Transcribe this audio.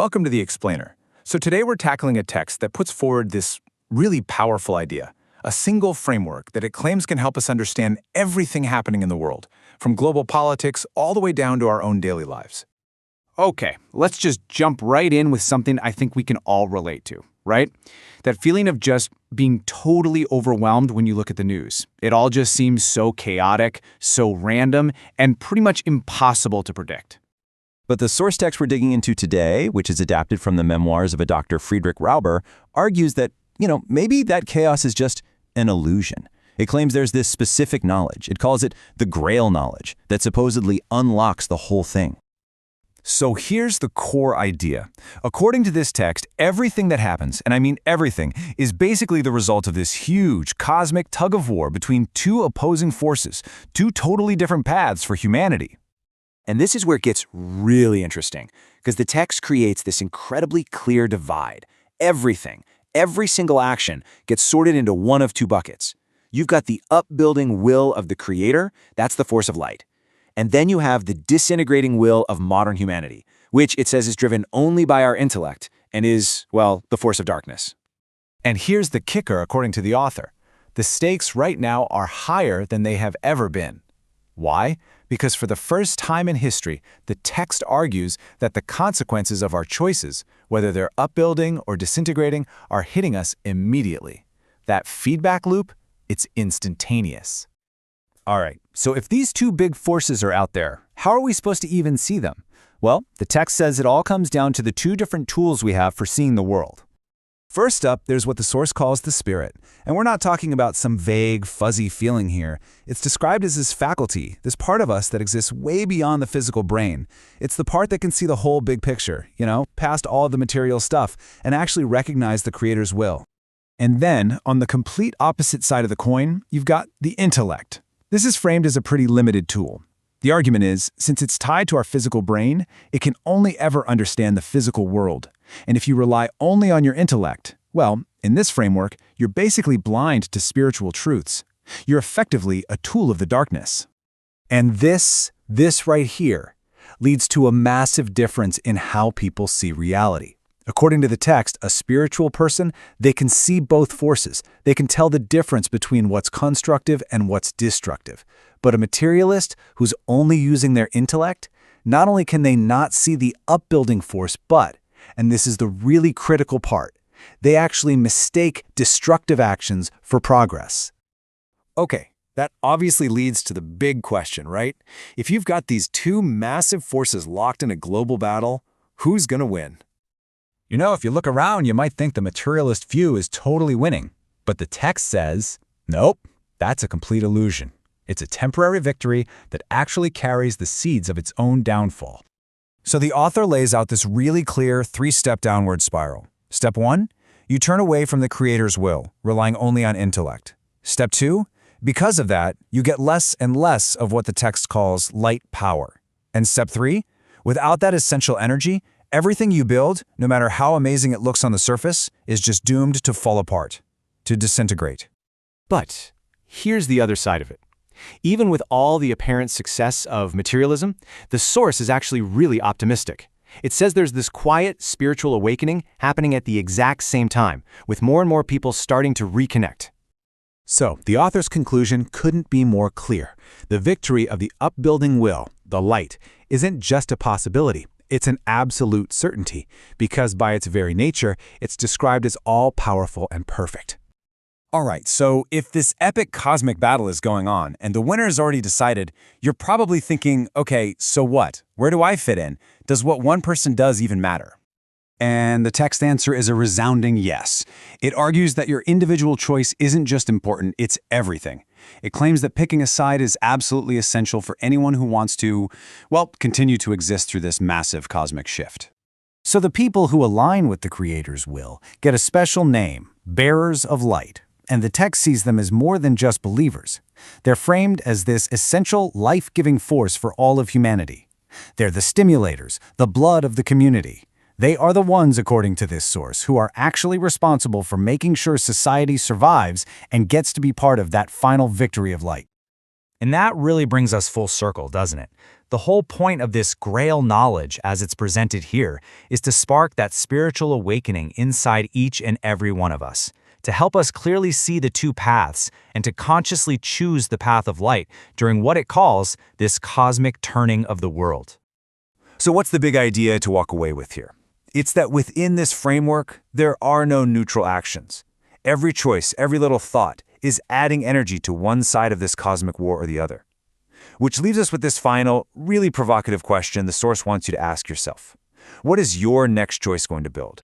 Welcome to The Explainer. So today we're tackling a text that puts forward this really powerful idea, a single framework that it claims can help us understand everything happening in the world, from global politics all the way down to our own daily lives. Okay, let's just jump right in with something I think we can all relate to, right? That feeling of just being totally overwhelmed when you look at the news. It all just seems so chaotic, so random, and pretty much impossible to predict. But the source text we're digging into today, which is adapted from the memoirs of a Dr. Friedrich Rauber, argues that, maybe that chaos is just an illusion. It claims there's this specific knowledge. It calls it the Grail knowledge that supposedly unlocks the whole thing. So here's the core idea. According to this text, everything that happens, and I mean everything, is basically the result of this huge cosmic tug-of-war between two opposing forces, two totally different paths for humanity. And this is where it gets really interesting, because the text creates this incredibly clear divide. Everything, every single action gets sorted into one of two buckets. You've got the upbuilding will of the Creator, that's the force of light. And then you have the disintegrating will of modern humanity, which it says is driven only by our intellect and is, well, the force of darkness. And here's the kicker, according to the author. The stakes right now are higher than they have ever been. Why? Because for the first time in history, the text argues that the consequences of our choices, whether they're upbuilding or disintegrating, are hitting us immediately. That feedback loop, it's instantaneous. All right, so if these two big forces are out there, how are we supposed to even see them? Well, the text says it all comes down to the two different tools we have for seeing the world. First up, there's what the source calls the spirit. And we're not talking about some vague, fuzzy feeling here. It's described as this faculty, this part of us that exists way beyond the physical brain. It's the part that can see the whole big picture, past all of the material stuff, and actually recognize the Creator's will. And then, on the complete opposite side of the coin, you've got the intellect. This is framed as a pretty limited tool. The argument is, since it's tied to our physical brain, it can only ever understand the physical world. And if you rely only on your intellect, well, in this framework, you're basically blind to spiritual truths. You're effectively a tool of the darkness. And this right here, leads to a massive difference in how people see reality. According to the text, a spiritual person, they can see both forces. They can tell the difference between what's constructive and what's destructive. But a materialist who's only using their intellect, not only can they not see the upbuilding force, but, and this is the really critical part, they actually mistake destructive actions for progress. Okay, that obviously leads to the big question, right? If you've got these two massive forces locked in a global battle, who's going to win? If you look around, you might think the materialist view is totally winning. But the text says, nope, that's a complete illusion. It's a temporary victory that actually carries the seeds of its own downfall. So the author lays out this really clear three-step downward spiral. Step 1, you turn away from the Creator's will, relying only on intellect. Step 2, because of that, you get less and less of what the text calls light power. And step 3, without that essential energy, everything you build, no matter how amazing it looks on the surface, is just doomed to fall apart, to disintegrate. But here's the other side of it. Even with all the apparent success of materialism, the source is actually really optimistic. It says there's this quiet spiritual awakening happening at the exact same time, with more and more people starting to reconnect. So, the author's conclusion couldn't be more clear. The victory of the upbuilding will, the light, isn't just a possibility. It's an absolute certainty, because by its very nature, it's described as all-powerful and perfect. All right, so if this epic cosmic battle is going on and the winner is already decided, you're probably thinking, okay, so what? Where do I fit in? Does what one person does even matter? And the text answer is a resounding yes. It argues that your individual choice isn't just important, it's everything. It claims that picking a side is absolutely essential for anyone who wants to, continue to exist through this massive cosmic shift. So the people who align with the Creator's will get a special name, bearers of light. And the text sees them as more than just believers. They're framed as this essential, life-giving force for all of humanity. They're the stimulators, the blood of the community. They are the ones, according to this source, who are actually responsible for making sure society survives and gets to be part of that final victory of light. And that really brings us full circle, doesn't it? The whole point of this Grail knowledge, as it's presented here, is to spark that spiritual awakening inside each and every one of us, to help us clearly see the two paths and to consciously choose the path of light during what it calls this cosmic turning of the world. So what's the big idea to walk away with here? It's that within this framework, there are no neutral actions. Every choice, every little thought, is adding energy to one side of this cosmic war or the other. Which leaves us with this final, really provocative question the source wants you to ask yourself. What is your next choice going to build?